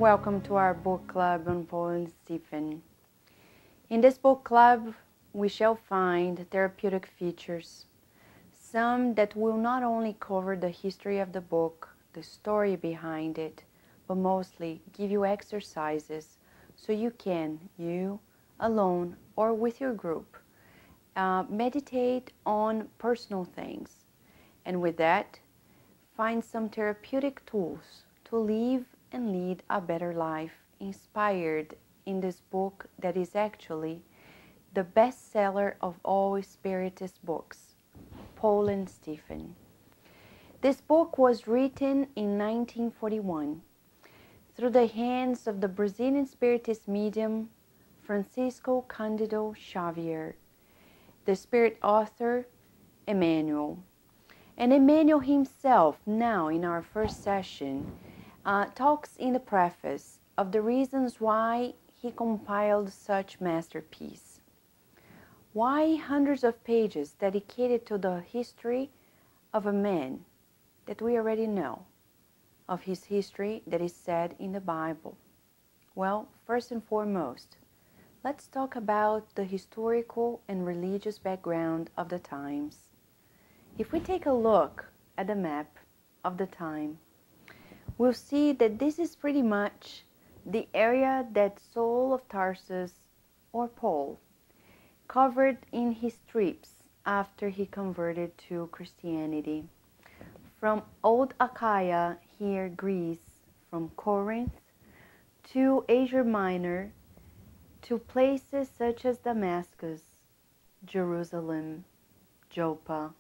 Welcome to our book club on Paul and Stephen. In this book club, we shall find therapeutic features, some that will not only cover the history of the book, the story behind it, but mostly give you exercises so you can, you alone or with your group, meditate on personal things, and with that, find some therapeutic tools to live and lead a better life, inspired in this book that is actually the bestseller of all Spiritist books, Paul and Stephen. This book was written in 1941 through the hands of the Brazilian Spiritist medium Chico Xavier, the Spirit author Emmanuel. And Emmanuel himself, now in our first session, talks in the preface of the reasons why he compiled such masterpiece. Why hundreds of pages dedicated to the history of a man that we already know, of his history that is said in the Bible? Well, first and foremost, let's talk about the historical and religious background of the times. If we take a look at the map of the time, we'll see that this is pretty much the area that Saul of Tarsus, or Paul, covered in his trips after he converted to Christianity. From Old Achaia, here Greece, from Corinth to Asia Minor, to places such as Damascus, Jerusalem, Joppa,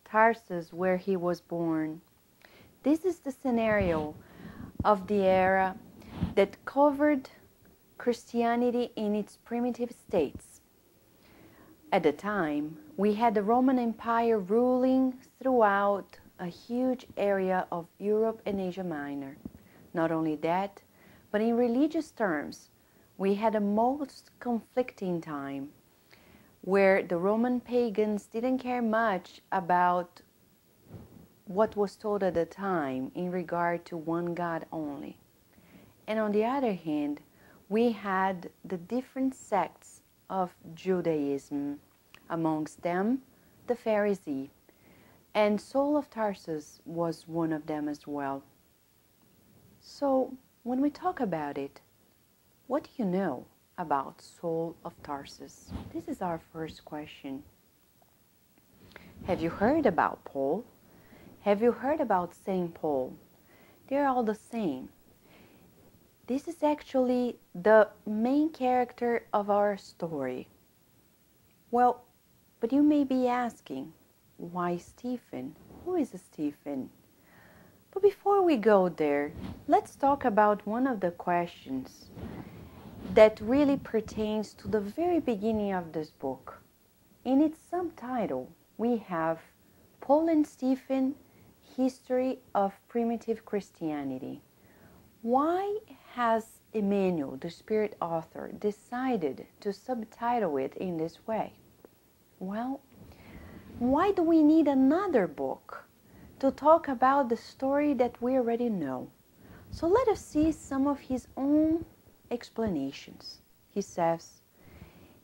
Tarsus, where he was born. This is the scenario of the era that covered Christianity in its primitive states. At the time, we had the Roman Empire ruling throughout a huge area of Europe and Asia Minor. Not only that, but in religious terms, we had a most conflicting time where the Roman pagans didn't care much about what was told at the time in regard to one God only. And on the other hand, we had the different sects of Judaism, amongst them the Pharisee, and Saul of Tarsus was one of them as well. So when we talk about it, what do you know about Saul of Tarsus? This is our first question. Have you heard about Paul? Have you heard about St. Paul? They're all the same. This is actually the main character of our story. Well, but you may be asking, why Stephen? Who is Stephen? But before we go there, let's talk about one of the questions that really pertains to the very beginning of this book. In its subtitle, we have Paul and Stephen, History of Primitive Christianity. Why has Emmanuel, the Spirit author, decided to subtitle it in this way? Well, why do we need another book to talk about the story that we already know? So let us see some of his own explanations. He says,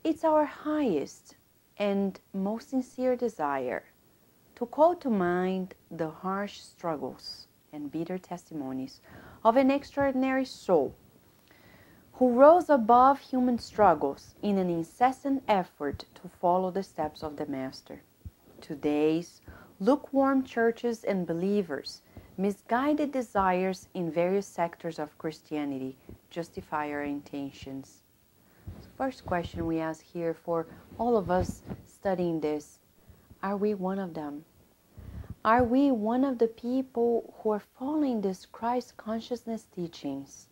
"It's our highest and most sincere desire to call to mind the harsh struggles and bitter testimonies of an extraordinary soul who rose above human struggles in an incessant effort to follow the steps of the Master. Today's lukewarm churches and believers, misguided desires in various sectors of Christianity justify our intentions." So first question we ask here for all of us studying this: are we one of them? Are we one of the people who are following these Christ consciousness teachings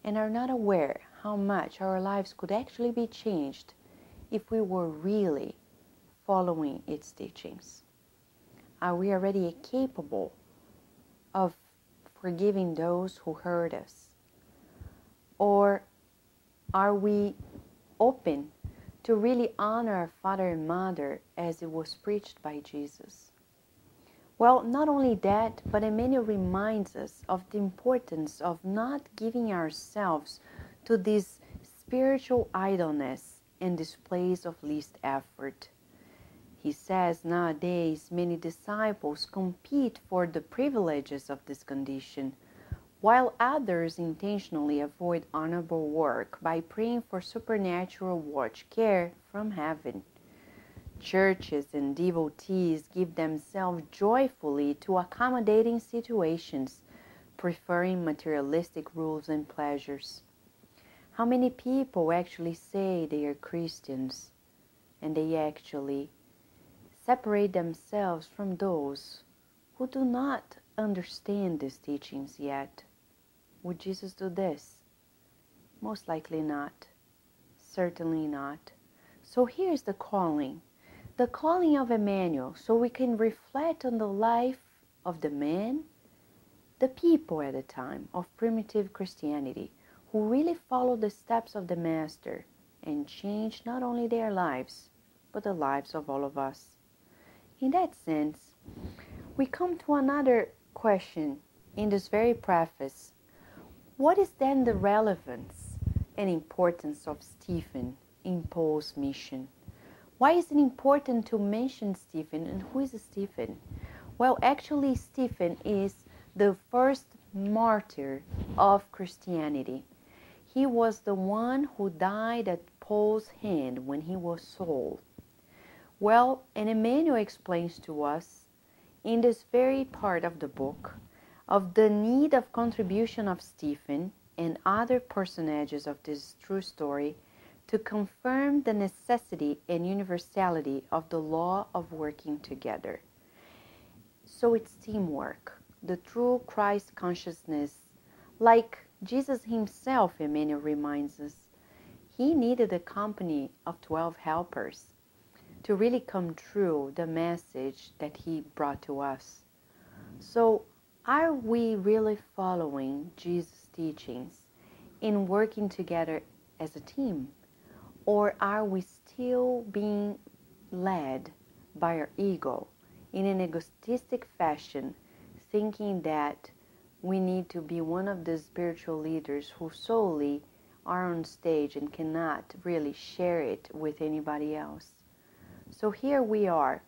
and are not aware how much our lives could actually be changed if we were really following its teachings? Are we already capable of forgiving those who hurt us? Or are we open to really honor our father and mother as it was preached by Jesus? Well, not only that, but Emmanuel reminds us of the importance of not giving ourselves to this spiritual idleness and displays of least effort. He says nowadays many disciples compete for the privileges of this condition, while others intentionally avoid honorable work by praying for supernatural watch care from heaven. Churches and devotees give themselves joyfully to accommodating situations, preferring materialistic rules and pleasures. How many people actually say they are Christians and they actually separate themselves from those who do not understand these teachings yet? Would Jesus do this? Most likely not. Certainly not. So here's the calling of Emmanuel, so we can reflect on the life of the man, the people at the time of primitive Christianity, who really followed the steps of the Master and changed not only their lives, but the lives of all of us. In that sense, we come to another question in this very preface. What is then the relevance and importance of Stephen in Paul's mission? Why is it important to mention Stephen, and who is Stephen? Well, actually, Stephen is the first martyr of Christianity. He was the one who died at Paul's hand when he was sold. Well, and Emmanuel explains to us in this very part of the book of the need of contribution of Stephen and other personages of this true story to confirm the necessity and universality of the law of working together. So it's teamwork, the true Christ consciousness. Like Jesus himself, Emmanuel reminds us, he needed the company of 12 helpers to really come true the message that he brought to us. So are we really following Jesus' teachings in working together as a team? Or are we still being led by our ego in an egotistic fashion, thinking that we need to be one of the spiritual leaders who solely are on stage and cannot really share it with anybody else? So here we are,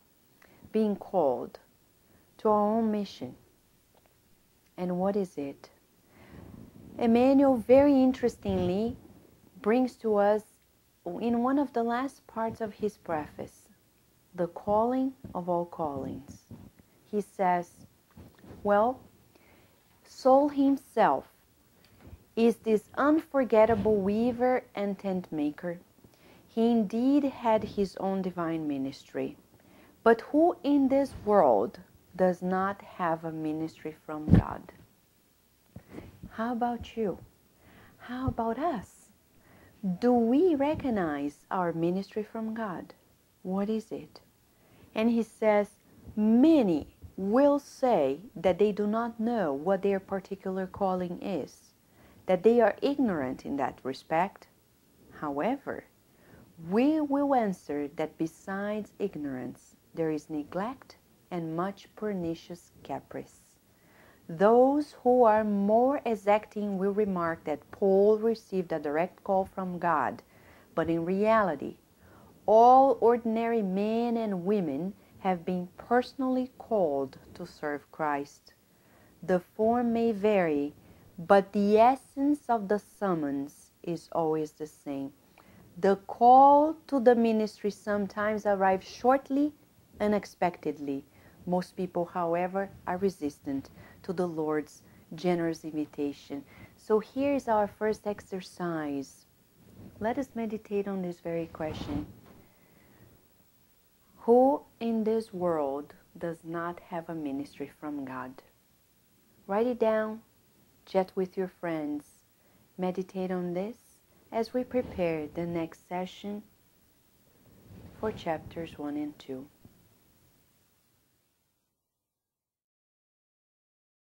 being called to our own mission. And what is it? Emmanuel very interestingly brings to us in one of the last parts of his preface, the calling of all callings. He says, well, Soul himself is this unforgettable weaver and tent maker. He indeed had his own divine ministry. But who in this world does not have a ministry from God? How about you? How about us? Do we recognize our ministry from God? What is it? And he says, many will say that they do not know what their particular calling is, that they are ignorant in that respect. However, we will answer that besides ignorance, there is neglect and much pernicious caprice. Those who are more exacting will remark that Paul received a direct call from God, but in reality, all ordinary men and women have been personally called to serve Christ. The form may vary, but the essence of the summons is always the same. The call to the ministry sometimes arrives shortly, unexpectedly. Most people, however, are resistant to the Lord's generous invitation. So here is our first exercise. Let us meditate on this very question. Who in this world does not have a ministry from God? Write it down, chat with your friends, meditate on this as we prepare the next session for chapters 1 and 2.